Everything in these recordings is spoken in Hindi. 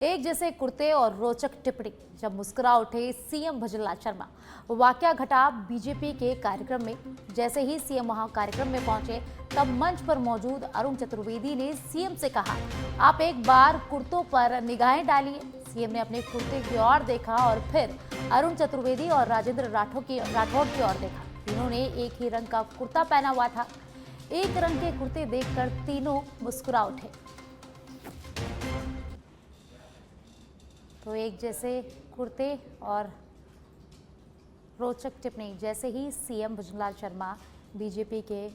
एक जैसे कुर्ते और रोचक टिप्पणी, जब मुस्कुरा उठे सीएम भजनलाल शर्मा। वाकया घटा बीजेपी के कार्यक्रम में। जैसे ही सीएम वहां कार्यक्रम में पहुंचे, तब मंच पर मौजूद अरुण चतुर्वेदी ने सीएम से कहा, आप एक बार कुर्तों पर निगाहें डालिए। सीएम ने अपने कुर्ते की ओर देखा और फिर अरुण चतुर्वेदी और राजेंद्र राठौड़ की ओर देखा। तीनों ने एक ही रंग का कुर्ता पहना हुआ था। एक रंग के कुर्ते देखकर तीनों मुस्कुरा उठे। तो एक जैसे कुर्ते और रोचक टिप्पणी, जैसे ही सीएम भजनलाल शर्मा बीजेपी के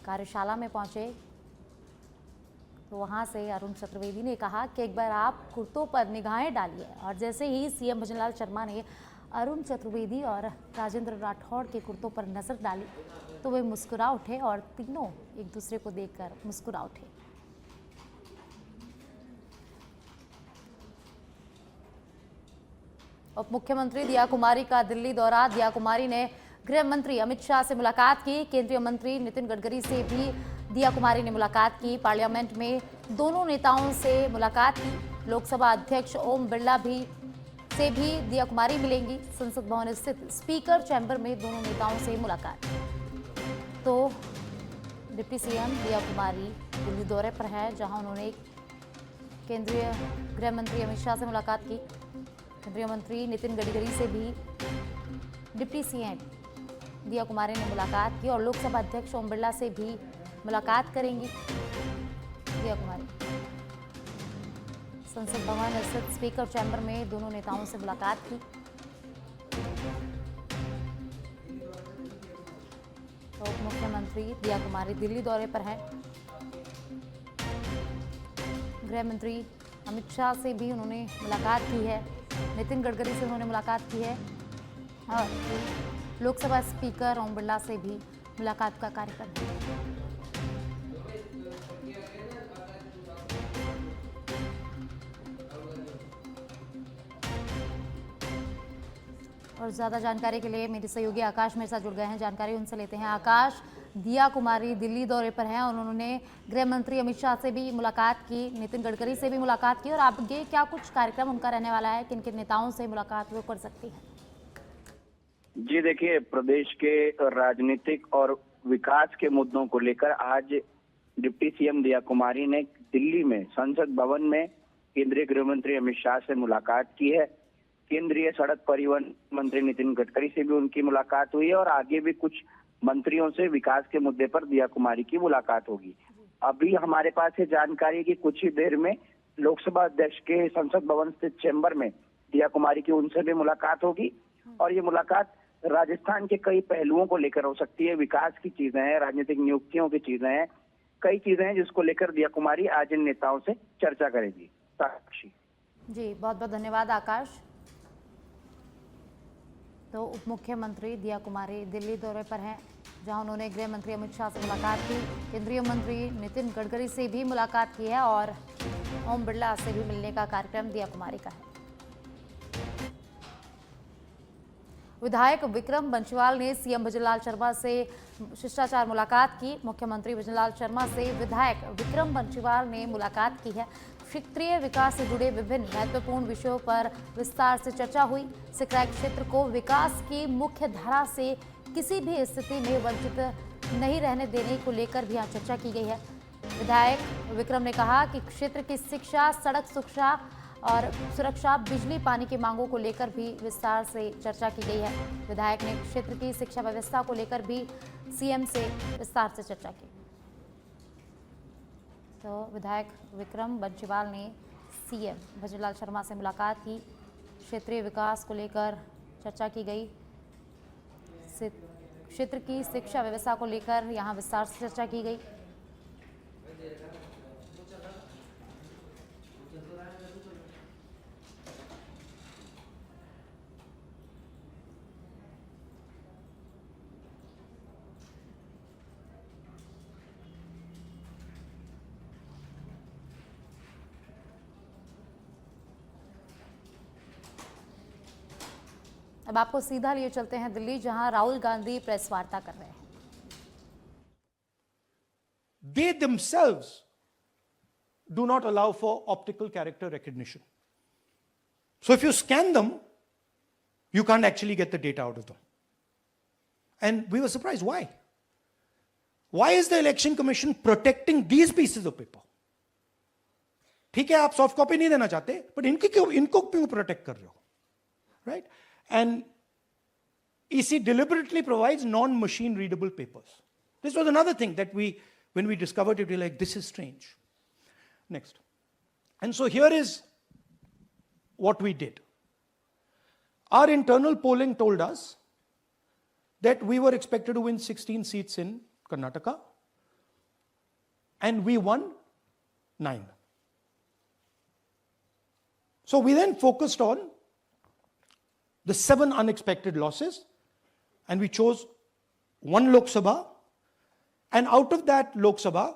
कार्यशाला में पहुंचे, तो वहां से अरुण चतुर्वेदी ने कहा कि एक बार आप कुर्तों पर निगाहें डालिए। और जैसे ही सीएम भजनलाल शर्मा ने अरुण चतुर्वेदी और राजेंद्र राठौड़ के कुर्तों पर नजर डाली, तो वे मुस्कुरा उठे और तीनों एक दूसरे को देखकर मुस्कुरा उठे। उप मुख्यमंत्री दिया कुमारी का दिल्ली दौरा। दिया कुमारी ने गृह मंत्री अमित शाह से मुलाकात की। केंद्रीय मंत्री नितिन गडकरी से भी दिया कुमारी ने मुलाकात की। पार्लियामेंट में दोनों नेताओं से मुलाकात की। लोकसभा अध्यक्ष ओम बिरला से भी दिया कुमारी मिलेंगी। संसद भवन स्थित स्पीकर चैम्बर में दोनों नेताओं से मुलाकात। तो डिप्टी सीएम दिया कुमारी दिल्ली दौरे पर है, जहां उन्होंने केंद्रीय गृह मंत्री अमित शाह से मुलाकात की। केंद्रीय मंत्री नितिन गडकरी से भी डिप्टी सीएम दिया कुमारी ने मुलाकात की और लोकसभा अध्यक्ष ओम बिरला से भी मुलाकात करेंगी दिया कुमारी। संसद भवन स्थित स्पीकर चैम्बर में दोनों नेताओं से मुलाकात की। तो उप मुख्यमंत्री दिया कुमारी दिल्ली दौरे पर हैं। गृह मंत्री अमित शाह से भी उन्होंने मुलाकात की है। नितिन गडकरी से उन्होंने मुलाकात की है और लोकसभा स्पीकर ओम बिरला से भी मुलाकात का कार्यक्रम है। और ज्यादा जानकारी के लिए मेरे सहयोगी आकाश मेरे साथ जुड़ गए हैं। जानकारी उनसे लेते हैं। आकाश, दिया कुमारी दिल्ली दौरे पर हैं और उन्होंने गृह मंत्री अमित शाह से भी मुलाकात की, नितिन गडकरी से भी मुलाकात की, और आगे क्या कुछ कार्यक्रम उनका रहने वाला है, किन किन नेताओं से मुलाकात वो कर सकती है? जी देखिए, प्रदेश के राजनीतिक और विकास के मुद्दों को लेकर आज डिप्टी सीएम दिया कुमारी ने दिल्ली में संसद भवन में केंद्रीय गृह मंत्री अमित शाह से मुलाकात की है। केंद्रीय सड़क परिवहन मंत्री नितिन गडकरी से भी उनकी मुलाकात हुई है और आगे भी कुछ मंत्रियों से विकास के मुद्दे पर दिया कुमारी की मुलाकात होगी। अभी हमारे पास ये जानकारी है कि कुछ ही देर में लोकसभा अध्यक्ष के संसद भवन स्थित चैम्बर में दिया कुमारी की उनसे भी मुलाकात होगी और ये मुलाकात राजस्थान के कई पहलुओं को लेकर हो सकती है। विकास की चीजें हैं, राजनीतिक नियुक्तियों की चीजें हैं, कई चीजें हैं जिसको लेकर दिया कुमारी आज इन नेताओं से चर्चा करेगी। साक्षी जी, बहुत बहुत धन्यवाद आकाश। तो उप मुख्यमंत्री दिया कुमारी दिल्ली दौरे पर हैं, जहां उन्होंने गृह मंत्री अमित शाह से मुलाकात की, केंद्रीय मंत्री नितिन गडकरी से भी मुलाकात की है और ओम बिरला से भी मिलने का कार्यक्रम दिया कुमारी का है। विधायक विक्रम बंशीवाल ने सीएम भजनलाल शर्मा से शिष्टाचार मुलाकात की। मुख्यमंत्री भजनलाल शर्मा से विधायक विक्रम बंशीवाल ने मुलाकात की है। क्षेत्रीय विकास से जुड़े विभिन्न महत्वपूर्ण विषयों पर विस्तार से चर्चा हुई। सिकराय क्षेत्र को विकास की मुख्य धारा से किसी भी स्थिति में वंचित नहीं रहने देने को लेकर भी यहाँ चर्चा की गई है। विधायक विक्रम ने कहा कि क्षेत्र की शिक्षा, सड़क सुरक्षा और सुरक्षा, बिजली, पानी की मांगों को लेकर भी विस्तार से चर्चा की गई है। विधायक ने क्षेत्र की शिक्षा व्यवस्था को लेकर भी सीएम से विस्तार से चर्चा की। तो विधायक विक्रम बंशीवाल ने सीएम भजनलाल शर्मा से मुलाकात की। क्षेत्रीय विकास को लेकर चर्चा की गई। क्षेत्र की शिक्षा व्यवस्था को लेकर यहाँ विस्तार से चर्चा की गई। अब आपको सीधा लिए चलते हैं दिल्ली, जहां राहुल गांधी प्रेस वार्ता कर रहे हैं। They themselves do not allow for optical character recognition. So if you scan them, you can't actually get the data out of them. And we were surprised. Why? Why is the Election Commission protecting these pieces of paper? ठीक है, आप सॉफ्ट कॉपी नहीं देना चाहते, but इनको क्यों प्रोटेक्ट कर रहे हो? Right? And EC deliberately provides non-machine readable papers. This was another thing that when we discovered it, we were like, this is strange. Next. And so here is what we did. Our internal polling told us that we were expected to win 16 seats in Karnataka, and we won 9. So we then focused on the 7 unexpected losses, and we chose 1 Lok Sabha, and out of that Lok Sabha,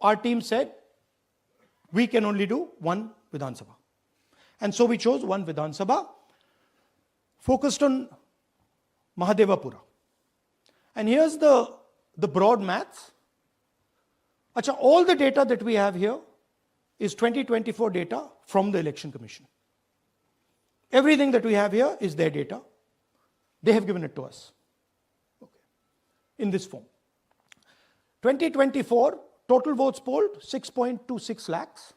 our team said, we can only do 1 Vidhan Sabha. And so we chose 1 Vidhan Sabha, focused on Mahadevapura. And here's the broad maths. Achha, all the data that we have here is 2024 data from the Election Commission. Everything that we have here is their data. They have given it to us. Okay. In this form. 2024, total votes polled 6.26 lakhs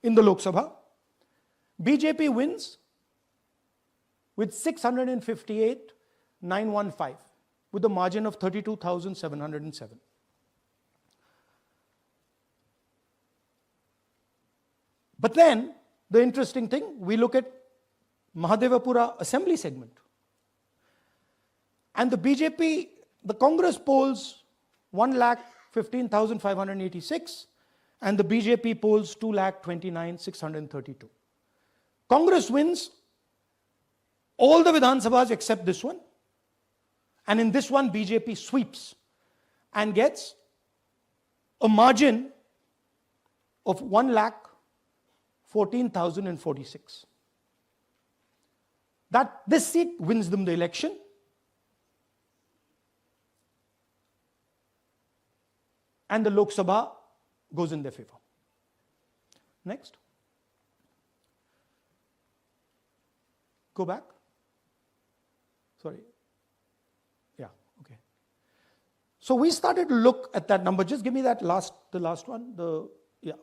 in the Lok Sabha. BJP wins with 658,915 with a margin of 32,707. But then, the interesting thing, we look at Mahadevapura assembly segment. And the BJP, the Congress polls 1,15,586 and the BJP polls 2,29,632. Congress wins all the Vidhan Sabhas except this one. And in this one, BJP sweeps and gets a margin of 1,14,046. This seat wins them the election. And the Lok Sabha goes in their favor. Next. Go back. Sorry. Yeah, okay. So we started to look at that number. Just give me the last one.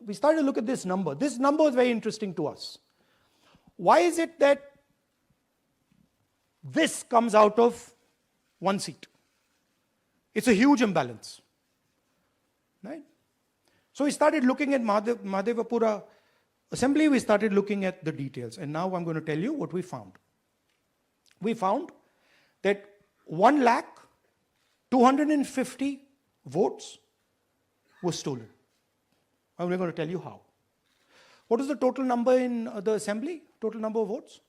We started to look at this number. This number is very interesting to us. Why is it that this comes out of 1 seat? It's a huge imbalance. Right? So we started looking at Mahadevapura assembly, we started looking at the details. And now I'm going to tell you what we found. We found that 1,250,000 votes were stolen. I'm going to tell you how. What is the total number in the assembly? Total number of votes?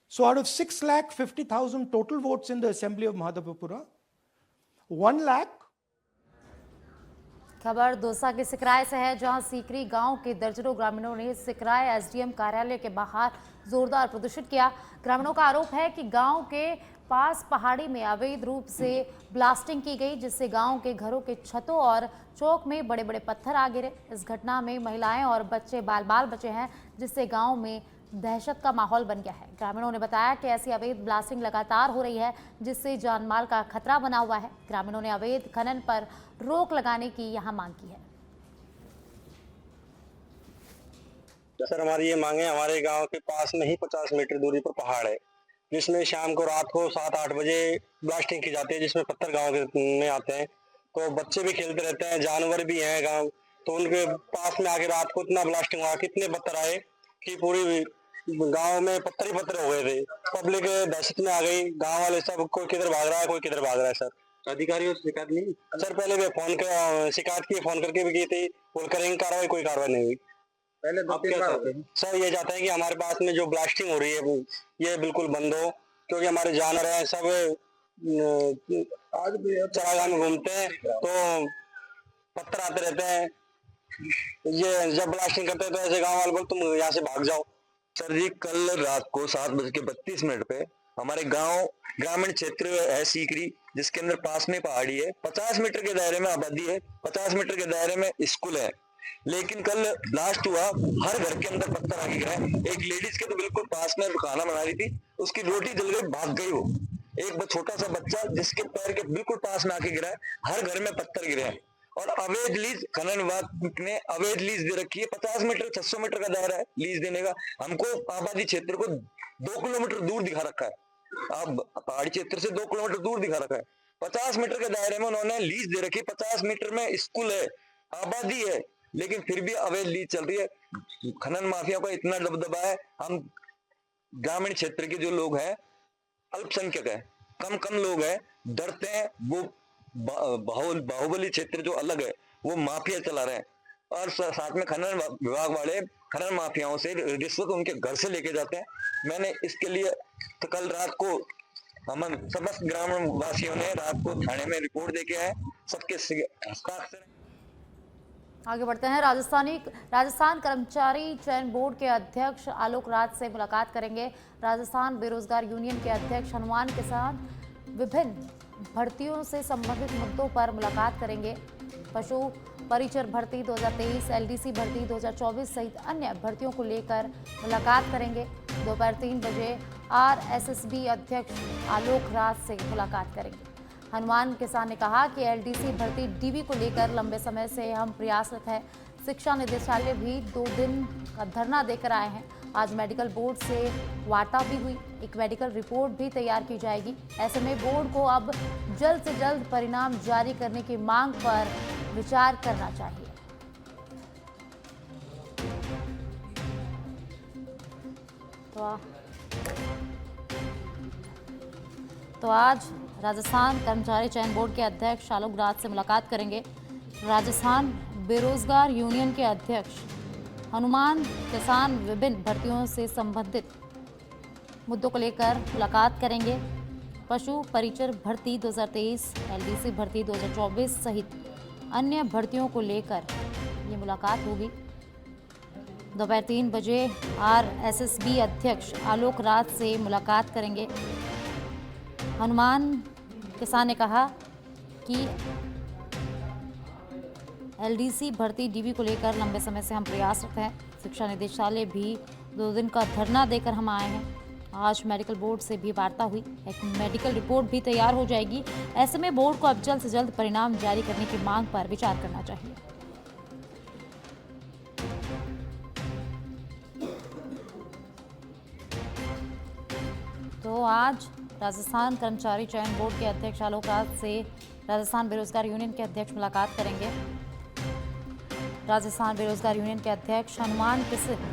So out of 6,50,000 total votes in the assembly of Mahadevapura, 1 lakh. खबर दौसा के सिकराय से है, जहां सीकरी गांव के दर्जनों ग्रामीणों ने सिकराय एसडीएम कार्यालय के बाहर जोरदार प्रदर्शन किया। ग्रामीणों का आरोप है कि गांव के पास पहाड़ी में अवैध रूप से ब्लास्टिंग की गई, जिससे गांव के घरों के छतों और चौक में बड़े बड़े पत्थर आ गिरे। इस घटना में महिलाएं और बच्चे बाल बचे हैं, जिससे गांव में दहशत का माहौल बन गया है। ग्रामीणों ने बताया कि ऐसी अवैध ब्लास्टिंग लगातार हो रही है, जिससे जानमाल का खतरा बना हुआ है। ग्रामीणों ने अवैध खनन पर रोक लगाने की यहां मांग की है। सर, हमारी ये मांग है, हमारे गांव के पास में ही 50 मीटर दूरी पर पहाड़ है, जिसमें शाम को रात को 7-8 बजे ब्लास्टिंग की जाती है, जिसमें पत्थर गांव में आते हैं। तो बच्चे भी खेलते रहते हैं, जानवर भी हैं गांव, तो उनके पास में आके रात को इतना ब्लास्टिंग हुआ, कितने पत्थर आए कि पूरी गांव में पत्थर ही पत्थर हो गए थे। पब्लिक दहशत में आ गई, गांव वाले सब, कोई किधर भाग रहा है, कोई किधर भाग रहा है। सर, अधिकारियों से शिकायत नहीं? सर, पहले भी शिकायत की, फोन करके भी की थी, बोल करेंगे कार्रवाई, कोई कार्रवाई नहीं हुई। पहले सर ये चाहते हैं कि हमारे पास में जो ब्लास्टिंग हो रही है ये बिल्कुल बंद हो, क्योंकि हमारे जानवर हैं सब आज भी चरागाह में घूमते हैं, तो पत्थर आते रहते हैं। ये जब ब्लास्टिंग करते हैं तो ऐसे गांव वाले बोल तुम यहाँ से भाग जाओ। सर जी, कल रात को 7:32 पे हमारे गांव ग्रामीण क्षेत्र है सीकरी, जिसके अंदर पास में पहाड़ी है, 50 मीटर के दायरे में आबादी है, 50 मीटर के दायरे में स्कूल है। लेकिन कल ब्लास्ट हुआ, हर घर के अंदर पत्थर आके गिरा है। एक लेडीज के तो बिल्कुल पास में खाना बना रही थी, उसकी रोटी जल गई, भाग गई वो। एक छोटा सा बच्चा जिसके पैर के बिल्कुल पास में आके गिरा है। हर घर में पत्थर गिरे हैं। और अवैध लीज, खनन विभाग ने अवैध लीज दे रखी है। 50 मीटर 600 मीटर का दायरा है लीज देने का। हमको आबादी क्षेत्र को 2 किलोमीटर दूर दिखा रखा है। अब पहाड़ी क्षेत्र से 2 किलोमीटर दूर दिखा रखा है। 50 मीटर के दायरे में उन्होंने लीज दे रखी है। 50 मीटर में स्कूल है, आबादी है, लेकिन फिर भी अवैध लीज चल रही है। खनन माफिया का इतना दबदबा है। हम ग्रामीण क्षेत्र के जो लोग हैं, अल्पसंख्यक है, कम लोग हैं, डरते हैं। वो बाहुबली क्षेत्र जो अलग है, वो माफिया चला रहे हैं। और साथ में खनन विभाग वाले खनन माफियाओं से रिश्वत उनके घर से लेके जाते हैं। मैंने इसके लिए तो कल रात को हम समस्त ग्रामीण वासियों ने रात को थाने में रिपोर्ट देके आए। सबके हस्ताक्षर। आगे बढ़ते हैं। राजस्थान कर्मचारी चयन बोर्ड के अध्यक्ष आलोक राज से मुलाकात करेंगे। राजस्थान बेरोजगार यूनियन के अध्यक्ष हनुमान के साथ विभिन्न भर्तियों से संबंधित मुद्दों पर मुलाकात करेंगे। पशु परिचर भर्ती 2023, एलडीसी भर्ती 2024 सहित अन्य भर्तियों को लेकर मुलाकात करेंगे। दोपहर 3 बजे आरएसएसबी अध्यक्ष आलोक राज से मुलाकात करेंगे। हनुमान किसान ने कहा कि एलडीसी भर्ती डीवी को लेकर लंबे समय से हम प्रयासरत हैं। शिक्षा निदेशालय भी 2 दिन का धरना देकर आए हैं। आज मेडिकल बोर्ड से वार्ता भी हुई। एक मेडिकल रिपोर्ट भी तैयार की जाएगी। ऐसे में बोर्ड को अब जल्द से जल्द परिणाम जारी करने की मांग पर विचार करना चाहिए। तो आज राजस्थान कर्मचारी चयन बोर्ड के अध्यक्ष आलोक राज से मुलाकात करेंगे। राजस्थान बेरोजगार यूनियन के अध्यक्ष हनुमान किसान विभिन्न भर्तियों से संबंधित मुद्दों को लेकर मुलाकात करेंगे। पशु परिचर भर्ती 2023, एलडीसी भर्ती 2024 सहित अन्य भर्तियों को लेकर ये मुलाकात होगी। दोपहर 3 बजे आरएसएसबी अध्यक्ष आलोक राज से मुलाकात करेंगे। हनुमान किसान ने कहा कि एलडीसी भर्ती डीवी को लेकर लंबे समय से हम प्रयासरत हैं। शिक्षा निदेशालय भी 2 दिन का धरना देकर हम आए हैं। आज मेडिकल बोर्ड से भी वार्ता हुई। एक मेडिकल रिपोर्ट भी तैयार हो जाएगी। ऐसे में बोर्ड को अब जल्द से जल्द परिणाम जारी करने की मांग पर विचार करना चाहिए। तो आज राजस्थान कर्मचारी चयन बोर्ड के अध्यक्ष आलोक राज से राजस्थान बेरोजगार यूनियन के अध्यक्ष मुलाकात करेंगे। राजस्थान बेरोजगार यूनियन के अध्यक्ष हनुमान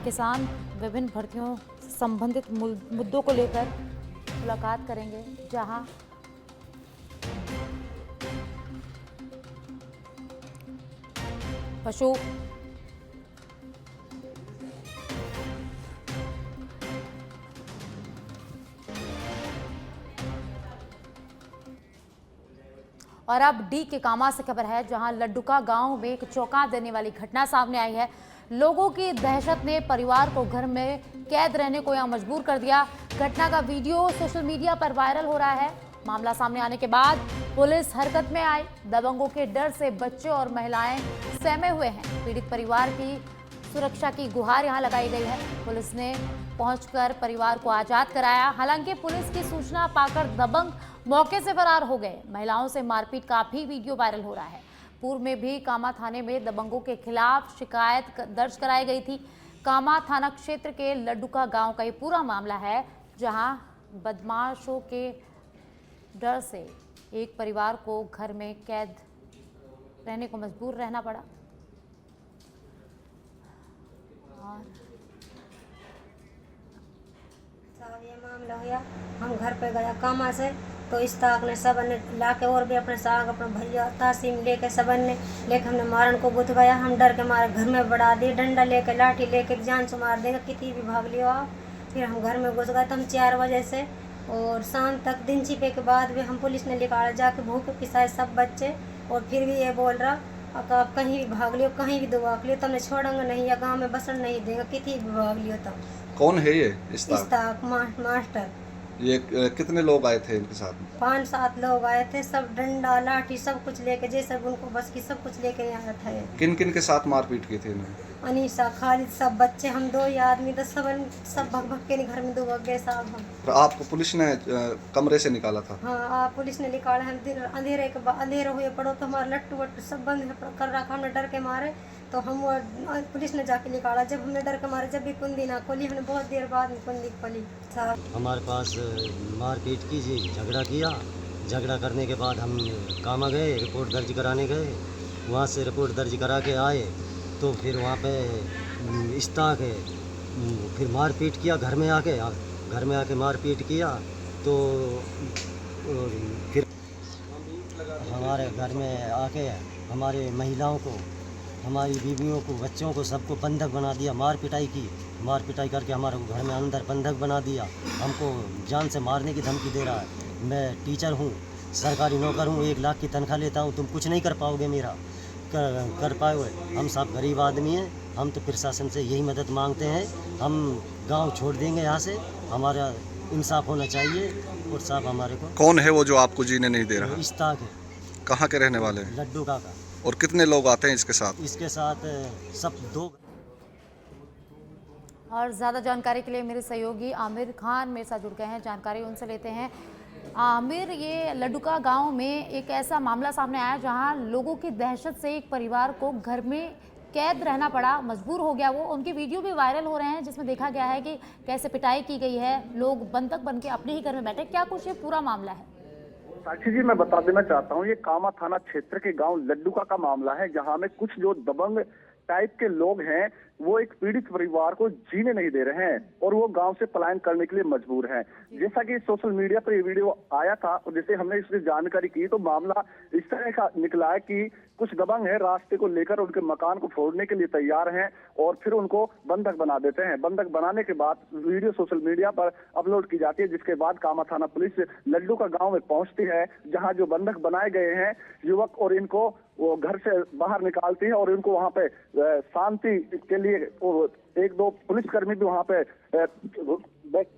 किसान विभिन्न भर्तियों से संबंधित मुद्दों को लेकर मुलाकात करेंगे, जहां पशु और अब डी के कामा से खबर है, जहां लड्डुका गांव में एक चौंका देने वाली घटना सामने आई है। लोगों की दहशत ने परिवार को घर में कैद रहने को यहां मजबूर कर दिया। घटना का वीडियो सोशल मीडिया पर वायरल हो रहा है। मामला सामने आने के बाद पुलिस हरकत में आई। दबंगों के डर से बच्चे और महिलाएं सहमे हुए हैं। पीड़ित परिवार की सुरक्षा की गुहार यहां लगाई गई है। पुलिस ने पहुंचकर परिवार को आजाद कराया। हालांकि पुलिस की सूचना पाकर दबंग मौके से फरार हो गए। महिलाओं से मारपीट का भी वीडियो वायरल हो रहा है। पूर्व में भी कामा थाने में दबंगों के खिलाफ शिकायत दर्ज कराई गई थी। कामा थाना क्षेत्र के लड्डुका गांव का ये पूरा मामला है, जहां बदमाशों के डर से एक परिवार को घर में कैद रहने को मजबूर रहना पड़ा। और ये मामला हुआ, हम घर पे गया कामा से, तो इस ताक ने सबन ने लाके और भी अपने साग अपना भैया तासीम लेके सबन ने लेके हमने मारन को गुथ गया। हम डर के मारे घर में बढ़ा दिए, डंडा लेके लाठी लेके जान से मार देगा, कितनी भी भाग लियो आप। फिर हम घर में घुस गए। तो हम 4 बजे से और शाम तक दिन छिपे के बाद भी हम पुलिस ने निकाला, जाके भूखे पिसाए सब बच्चे। और फिर भी ये बोल रहा आप कहीं भी भाग लियो, कहीं भी दबा लियो, तुमने छोड़ेंगे नहीं या गाँव में बसन नहीं देगा, कितनी भी भाग लियो। तब कौन है ये इस्ताक? इस्ताक मास्टर। ये कितने लोग आए थे इनके साथ में? 5-7 लोग आए थे, सब डंडा लाठी सब कुछ लेके, जैसे उनको बस की सब कुछ लेके आया था ये। किन किन के साथ मारपीट की थी इन्होंने? अनीसा, खालिद, सब बच्चे, हम 2 ही आदमी तो सब भग भग के घर में 2 भग गए साहब हम। तो आपको पुलिस ने कमरे से निकाला था? हाँ, पुलिस ने निकाला। हम दिन अंधेरे हुए पड़ो तो हमारा लट्टू वट्टू सब बंद कर रखा, हमने डर के मारे तो हम पुलिस ने जाके निकाला। जब हमने डर के मारे, जब भी कुंडी ना खोली, हमने बहुत देर बाद में कुंडी खोली साहब। हमारे पास मारपीट की जी, झगड़ा किया। झगड़ा करने के बाद हम कामा गए, रिपोर्ट दर्ज कराने गए। वहाँ से रिपोर्ट दर्ज करा के आए तो फिर वहाँ पे इस्ता के फिर मारपीट किया। घर में आके मारपीट किया तो फिर हमारे घर में आके हमारे महिलाओं को, हमारी बीवियों को, बच्चों को, सबको बंधक बना दिया। मार पिटाई करके हमारे घर में अंदर बंधक बना दिया। हमको जान से मारने की धमकी दे रहा है। मैं टीचर हूँ, सरकारी नौकर हूँ, 1 लाख की तनख्वाह लेता हूँ, तुम कुछ नहीं कर पाओगे मेरा, कर पाओगे। हम सब गरीब आदमी हैं, हम तो प्रशासन से यही मदद मांगते हैं। हम गांव छोड़ देंगे यहाँ से, हमारा इंसाफ होना चाहिए। और साहब हमारे को कौन है वो जो आपको जीने नहीं दे रहा? इस्ताक है, कहाँ के रहने वाले हैं? लड्डू काका। और कितने लोग आते हैं इसके साथ? इसके साथ सब 2। और ज़्यादा जानकारी के लिए मेरे सहयोगी आमिर खान मेरे साथ जुड़ गए हैं, जानकारी उनसे लेते हैं। आमिर, ये लड्डूका गांव में एक ऐसा मामला सामने आया जहां लोगों की दहशत से एक परिवार को घर में कैद रहना पड़ा, मजबूर हो गया वो। उनके वीडियो भी वायरल हो रहे हैं जिसमें देखा गया है कि कैसे पिटाई की गई है, लोग बंधक बन के अपने ही घर में बैठे। क्या कुछ ये पूरा मामला है? साक्षी जी, मैं बता देना चाहता हूँ, ये कामा थाना क्षेत्र के गांव लड्डूका का मामला है, जहां में कुछ जो दबंग टाइप के लोग हैं वो एक पीड़ित परिवार को जीने नहीं दे रहे हैं और वो गांव से पलायन करने के लिए मजबूर हैं। जैसा कि सोशल मीडिया पर ये वीडियो आया था और जैसे हमने इसकी जानकारी की तो मामला इस तरह का निकला है कि कुछ दबंग है रास्ते को लेकर उनके मकान को फोड़ने के लिए तैयार हैं और फिर उनको बंधक बना देते हैं। बंधक बनाने के बाद वीडियो सोशल मीडिया पर अपलोड की जाती है, जिसके बाद कामा थाना पुलिस लड्डू का गांव में पहुंचती है, जहां जो बंधक बनाए गए हैं युवक और इनको वो घर से बाहर निकालती है और इनको वहां पे शांति के लिए 1-2 पुलिसकर्मी भी वहां पे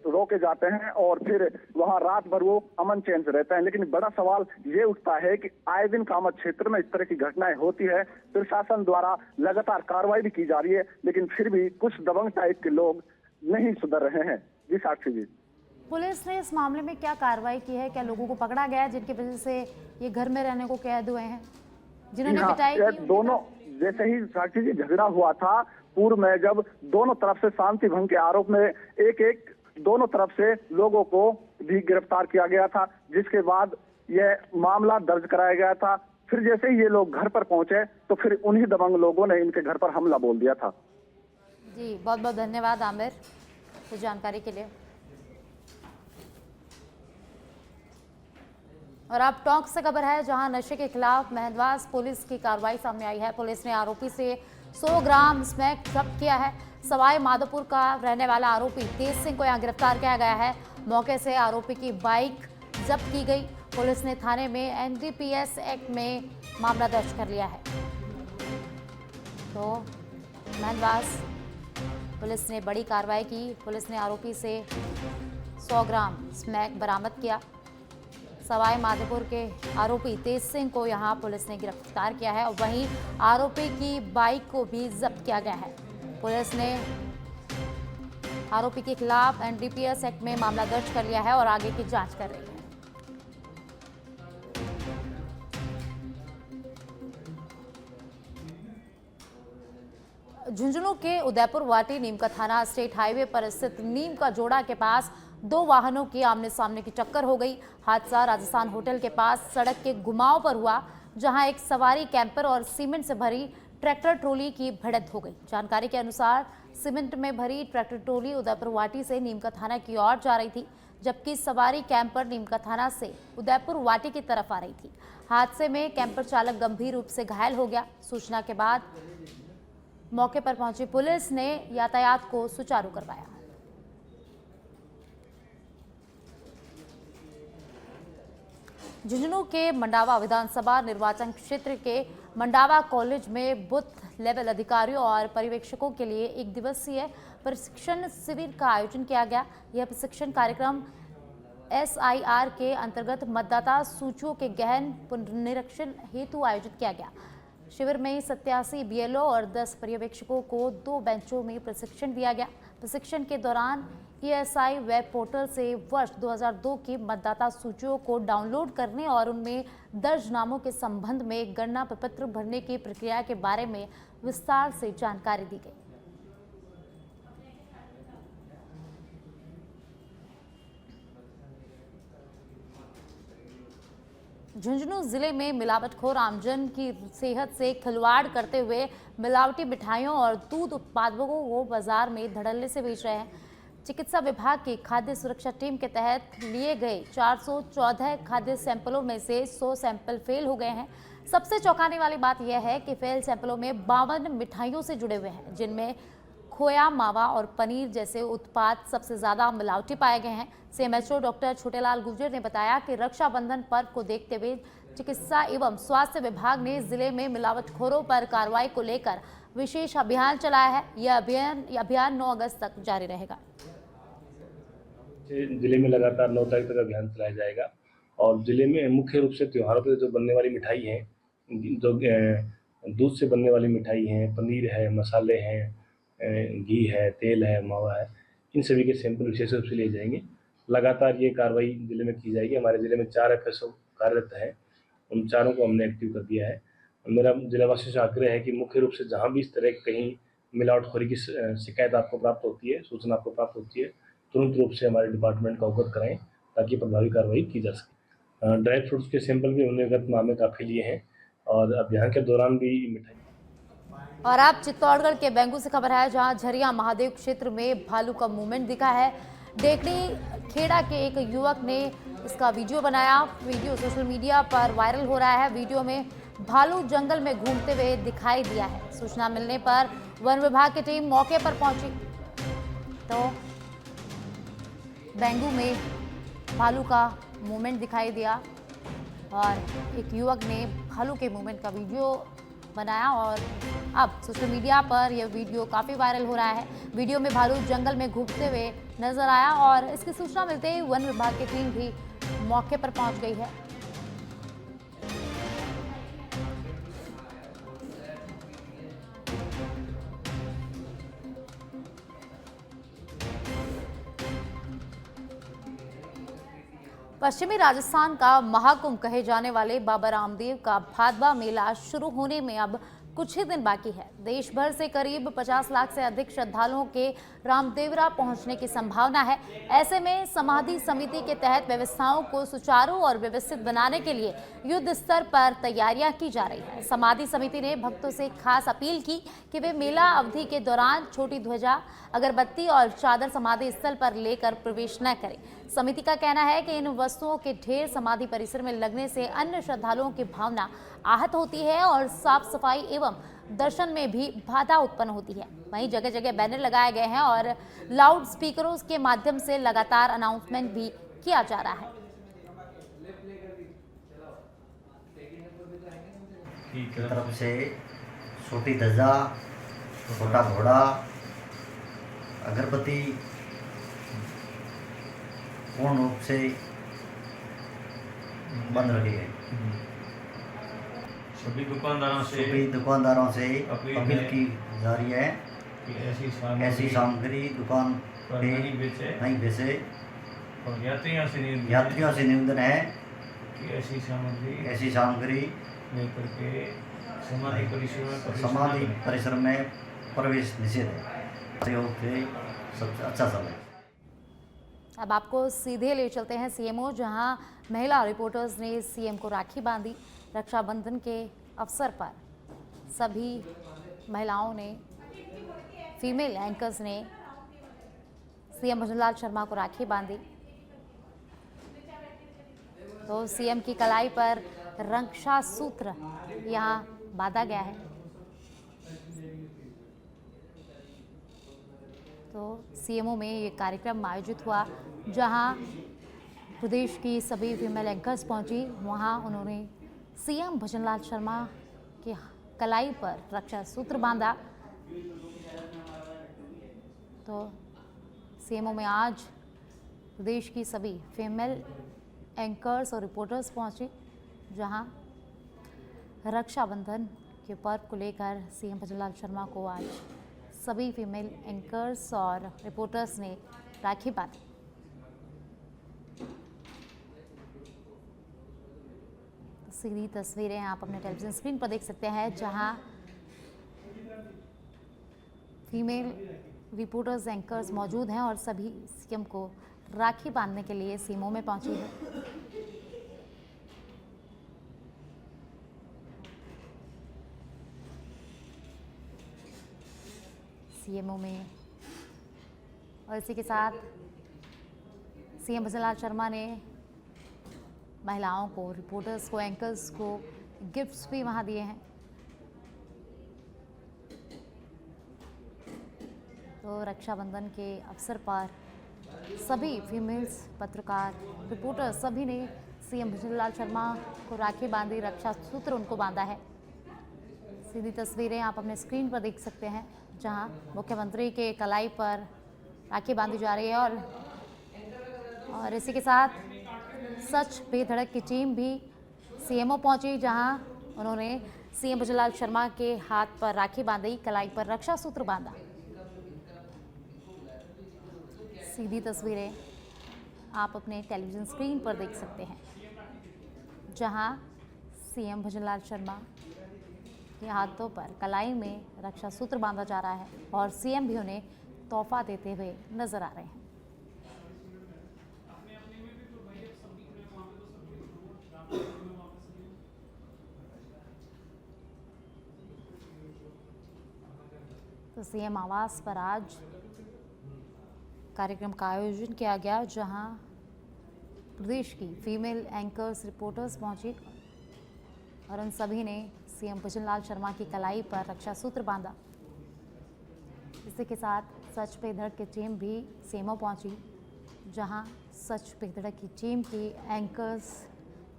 रोके जाते हैं और फिर वहां रात भर वो अमन चैन से रहते हैं। लेकिन बड़ा सवाल ये उठता है कि आए दिन कामा क्षेत्र में इस तरह की घटनाएं होती है, प्रशासन द्वारा लगातार कार्रवाई भी की जा रही है, लेकिन फिर भी कुछ दबंग टाइप के लोग नहीं सुधर रहे हैं। जी साक्षी जी, पुलिस ने इस मामले में क्या कार्रवाई की है? क्या लोगों को पकड़ा गया है जिनकी वजह से ये घर में रहने को कैद हुए हैं, जिन्होंने पिटाई की? दोनों जैसे ही साक्षी जी झगड़ा हुआ था पूर्व में, जब दोनों तरफ से शांति भंग के आरोप में एक दोनों तरफ से लोगों को भी गिरफ्तार किया गया था, जिसके बाद यह मामला दर्ज कराया गया था। फिर जैसे ही ये लोग घर पर पहुंचे तो फिर उन्हीं दबंग लोगों ने इनके घर पर हमला बोल दिया था। जी, बहुत बहुत धन्यवाद आमिर इस जानकारी के लिए। और अब टोंक से खबर है, जहां नशे के खिलाफ मेहंदवास पुलिस की कार्रवाई सामने आई है। पुलिस ने आरोपी से 100 ग्राम स्मैक जब्त किया है। सवाई माधोपुर का रहने वाला आरोपी तेज सिंह को यहां गिरफ्तार किया गया है। मौके से आरोपी की बाइक जब्त की गई। पुलिस ने थाने में एनडीपीएस एक्ट में मामला दर्ज कर लिया है। तो मेहंदवास पुलिस ने बड़ी कार्रवाई की। पुलिस ने आरोपी से 100 ग्राम स्मैक बरामद किया। सवाई माधोपुर के आरोपी तेज सिंह को यहां पुलिस ने गिरफ्तार किया है और वहीं आरोपी की बाइक को भी जब्त किया गया है। पुलिस ने आरोपी के खिलाफ एनडीपीएस एक्ट में मामला दर्ज कर लिया है और आगे की जांच कर रही है। झुंझुनू के उदयपुर वाटी नीमका थाना स्टेट हाईवे पर स्थित नीम का जोड़ा के पास 2 वाहनों की आमने सामने की टक्कर हो गई। हादसा राजस्थान होटल के पास सड़क के घुमाव पर हुआ, जहां एक सवारी कैंपर और सीमेंट से भरी ट्रैक्टर ट्रॉली की भिड़ंत हो गई। जानकारी के अनुसार सीमेंट में भरी ट्रैक्टर ट्रॉली उदयपुर वाटी से नीमका थाना की ओर जा रही थी, जबकि सवारी कैंपर नीमका थाना से उदयपुर वाटी की तरफ आ रही थी। हादसे में कैंपर चालक गंभीर रूप से घायल हो गया। सूचना के बाद मौके पर पहुंची पुलिस ने यातायात को सुचारू करवाया। झुंझुनू के मंडावा विधानसभा निर्वाचन क्षेत्र के मंडावा कॉलेज में बूथ लेवल अधिकारियों और पर्यवेक्षकों के लिए 1 दिवसीय प्रशिक्षण शिविर का आयोजन किया गया। यह प्रशिक्षण कार्यक्रम SIR के अंतर्गत मतदाता सूचियों के गहन पुनरीक्षण हेतु आयोजित किया गया। शिविर में 87 BLO और 10 पर्यवेक्षकों को 2 बेंचों में प्रशिक्षण दिया गया। प्रशिक्षण के दौरान ESI वेब पोर्टल से वर्ष 2002 की मतदाता सूचियों को डाउनलोड करने और उनमें दर्ज नामों के संबंध में गणना प्रपत्र भरने की प्रक्रिया के बारे में विस्तार से जानकारी दी गई। झुंझुनू जिले में मिलावटखोर आमजन की सेहत से खिलवाड़ करते हुए मिलावटी मिठाइयों और दूध उत्पादों को बाजार में धड़ल्ले से बेच रहे हैं। चिकित्सा विभाग की खाद्य सुरक्षा टीम के तहत लिए गए 414 खाद्य सैंपलों में से 100 सैंपल फेल हो गए हैं। सबसे चौंकाने वाली बात यह है कि फेल सैंपलों में 52 मिठाइयों से जुड़े हुए हैं, जिनमें खोया, मावा और पनीर जैसे उत्पाद सबसे ज्यादा मिलावटी पाए गए हैं। CMHO डॉक्टर छोटेलाल गुर्जर ने बताया कि रक्षाबंधन पर्व को देखते हुए चिकित्सा एवं स्वास्थ्य विभाग ने जिले में मिलावटखोरों पर कार्रवाई को लेकर विशेष अभियान चलाया है। यह अभियान 9 अगस्त तक जारी रहेगा। जिले में लगातार 9 तारीख तक अभियान चलाया जाएगा और जिले में मुख्य रूप से त्योहारों पर जो बनने वाली मिठाई है, जो दूध से बनने वाली मिठाई है, पनीर है, मसाले हैं, घी है, तेल है, मावा है, इन सभी के सैंपल विशेष रूप से लिए जाएंगे। लगातार ये कार्रवाई जिले में की जाएगी। हमारे जिले में 4 FSO कार्यरत है, उन चारों को हमने एक्टिव कर दिया है। मेरा जिलावासियों से आग्रह है कि मुख्य रूप से जहाँ भी इस तरह कहीं मिलावटखोरी की शिकायत आपको प्राप्त होती है, सूचना आपको प्राप्त होती है, तुरंत रूप से हमारे डिपार्टमेंट का अवगत कराएं ताकि प्रभावी कार्रवाई की जा सके। ड्राई फ्रूट्स के सैंपल भी हमने गत माह में काफ़ी लिए हैं और अभियान के दौरान भी मिठाई। और आप चित्तौड़गढ़ के बेंगू से खबर है, जहां झरिया महादेव क्षेत्र में भालू का मूवमेंट दिखा है। डेकड़ी खेड़ा के एक युवक ने इसका वीडियो बनाया। वीडियो सोशल मीडिया पर वायरल हो रहा है। वीडियो में भालू जंगल में घूमते हुए दिखाई दिया है। सूचना मिलने पर वन विभाग की टीम मौके पर पहुंची तो बेंगू में भालू का मूवमेंट दिखाई दिया और एक युवक ने भालू के मूवमेंट का वीडियो बनाया और अब सोशल मीडिया पर यह वीडियो काफ़ी वायरल हो रहा है। वीडियो में भालू जंगल में घूमते हुए नजर आया और इसकी सूचना मिलते ही वन विभाग की टीम भी मौके पर पहुंच गई है। पश्चिमी राजस्थान का महाकुंभ कहे जाने वाले बाबा रामदेव का भादवा मेला शुरू होने में अब कुछ ही दिन बाकी है। देश भर से करीब 50 लाख से अधिक श्रद्धालुओं के रामदेवरा पहुंचने की संभावना है। ऐसे में समाधि समिति के तहत व्यवस्थाओं को सुचारू और व्यवस्थित बनाने के लिए युद्ध स्तर पर तैयारियां की जा रही है। समाधि समिति ने भक्तों से खास अपील की कि वे मेला अवधि के दौरान छोटी ध्वजा, अगरबत्ती और चादर समाधि स्थल पर लेकर प्रवेश न करें। समिति का कहना है कि इन वस्तुओं के ढेर समाधि परिसर में लगने से अन्य श्रद्धालुओं की भावना आहत होती है और साफ सफाई एवं दर्शन में भी बाधा उत्पन्न होती है। वहीं जगह जगह बैनर लगाए गए हैं और लाउड स्पीकरों के माध्यम से लगातार अनाउंसमेंट भी किया जा रहा है। की तरफ से छोटी ध्वजा, छोटा घोड़ा, अगरबत्ती पूर्ण रूप से बंद रखी गई। सभी दुकानदारों से अपील की जा रही है कि ऐसी सामग्री दुकान पे नहीं बेचे और यात्रियों से निवेदन है कि ऐसी सामग्री लेकर के समाधि परिसर में प्रवेश निषेध है। सहयोग से सबसे अच्छा समय। अब आपको सीधे ले चलते हैं CMO, जहां महिला रिपोर्टर्स ने CM को राखी बांधी। रक्षाबंधन के अवसर पर सभी महिलाओं ने, फीमेल एंकर्स ने CM भजनलाल शर्मा को राखी बांधी। तो CM की कलाई पर रक्षा सूत्र यहाँ बांधा गया है। तो CMO में ये कार्यक्रम आयोजित हुआ, जहां प्रदेश की सभी फीमेल एंकर्स पहुंची। वहां उन्होंने CM भजनलाल शर्मा की कलाई पर रक्षा सूत्र बांधा। तो CMO में आज प्रदेश की सभी फीमेल एंकर्स और रिपोर्टर्स पहुंची, जहां रक्षाबंधन के पर्व को लेकर सीएम भजनलाल शर्मा को आज सभी फीमेल एंकर्स और रिपोर्टर्स ने राखी बांधी। सीधी तस्वीरें आप अपने टेलीविजन स्क्रीन पर देख सकते हैं, जहां फीमेल रिपोर्टर्स एंकर्स मौजूद हैं और सभी सीएम को राखी बांधने के लिए सीएमओ में पहुंची है। सीएमओ में और इसी के साथ सीएम भजनलाल शर्मा ने महिलाओं को, रिपोर्टर्स को, एंकर्स को गिफ्ट्स भी वहां दिए हैं। तो रक्षाबंधन के अवसर पर सभी फीमेल्स पत्रकार, रिपोर्टर्स सभी ने सीएम भजनलाल शर्मा को राखी बांधी, रक्षा सूत्र उनको बांधा है। सीधी तस्वीरें आप अपने स्क्रीन पर देख सकते हैं, जहां मुख्यमंत्री के कलाई पर राखी बांधी जा रही है और इसी के साथ सच पे धड़क की टीम भी सीएमओ पहुंची, जहां उन्होंने सीएम भजनलाल शर्मा के हाथ पर राखी बांधी, कलाई पर रक्षा सूत्र बांधा। सीधी तस्वीरें आप अपने टेलीविजन स्क्रीन पर देख सकते हैं, जहां सीएम भजनलाल शर्मा के हाथों पर कलाई में रक्षा सूत्र बांधा जा रहा है और सीएम भी उन्हें तोहफा देते हुए नजर आ रहे हैं। तो सीएम आवास पर आज कार्यक्रम का आयोजन किया गया, जहां प्रदेश की फीमेल एंकर्स, रिपोर्टर्स पहुंची और उन सभी ने सीएम भजनलाल शर्मा की कलाई पर रक्षा सूत्र बांधा। इसी के साथ सच पे धड़क की टीम भी सीएमओ पहुंची, जहां सच पे धड़क की टीम की एंकर्स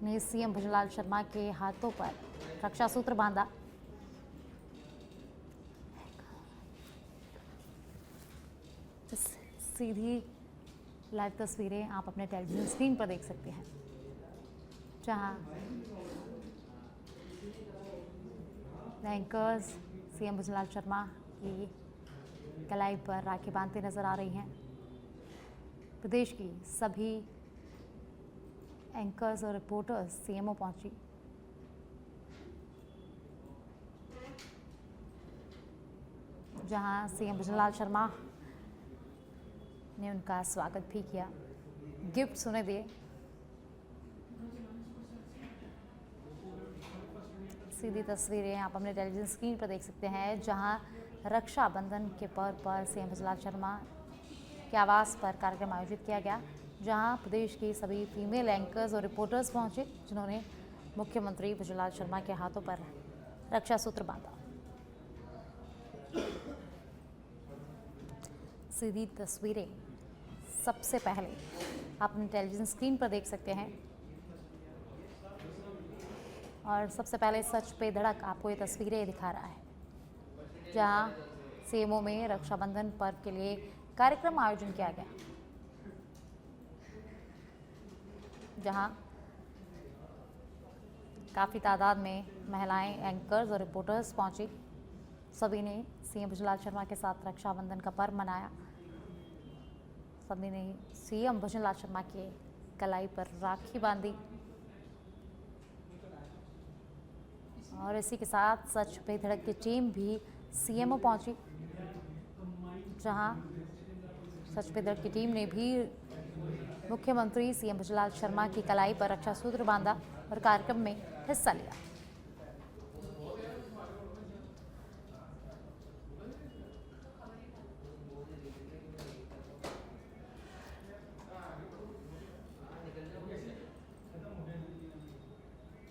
ने सीएम भजनलाल शर्मा के हाथों पर रक्षा सूत्र बांधा। सीधी लाइव तस्वीरें आप अपने टेलीविजन स्क्रीन पर देख सकते हैं, जहां एंकर्स सीएम भजनलाल शर्मा की कलाई पर राखी बांधते नजर आ रही हैं। प्रदेश की सभी एंकर्स और रिपोर्टर्स सीएमओ पहुंची, जहां सीएम भजनलाल शर्मा ने उनका स्वागत भी किया, गिफ्ट्स उन्हें दिए। सीधी तस्वीरें आप अपने टेलीविजन स्क्रीन पर देख सकते हैं, जहां रक्षाबंधन के पर्व पर सीएम भजनलाल शर्मा के आवास पर कार्यक्रम आयोजित किया गया, जहां प्रदेश की सभी फीमेल एंकर्स और रिपोर्टर्स पहुंचे, जिन्होंने मुख्यमंत्री भजनलाल शर्मा के हाथों पर रक्षा सूत्र बांधा। सीधी तस्वीरें सबसे पहले आप अपने टेलीविजन स्क्रीन पर देख सकते हैं और सबसे पहले सच पे धड़क आपको ये तस्वीरें दिखा रहा है, जहां सीएमओ में रक्षाबंधन पर्व के लिए कार्यक्रम आयोजन किया गया, जहां काफ़ी तादाद में महिलाएं, एंकर्स और रिपोर्टर्स पहुंची। सभी ने सीएम भजनलाल शर्मा के साथ रक्षाबंधन का पर्व मनाया। सभी ने सीएम भजनलाल शर्मा के कलाई पर राखी बांधी और इसी के साथ सच पे धड़क की टीम भी सीएमओ पहुंची, जहां सच पे धड़क की टीम ने भी मुख्यमंत्री सीएम भजनलाल शर्मा की कलाई पर रक्षा सूत्र बांधा और कार्यक्रम में हिस्सा लिया।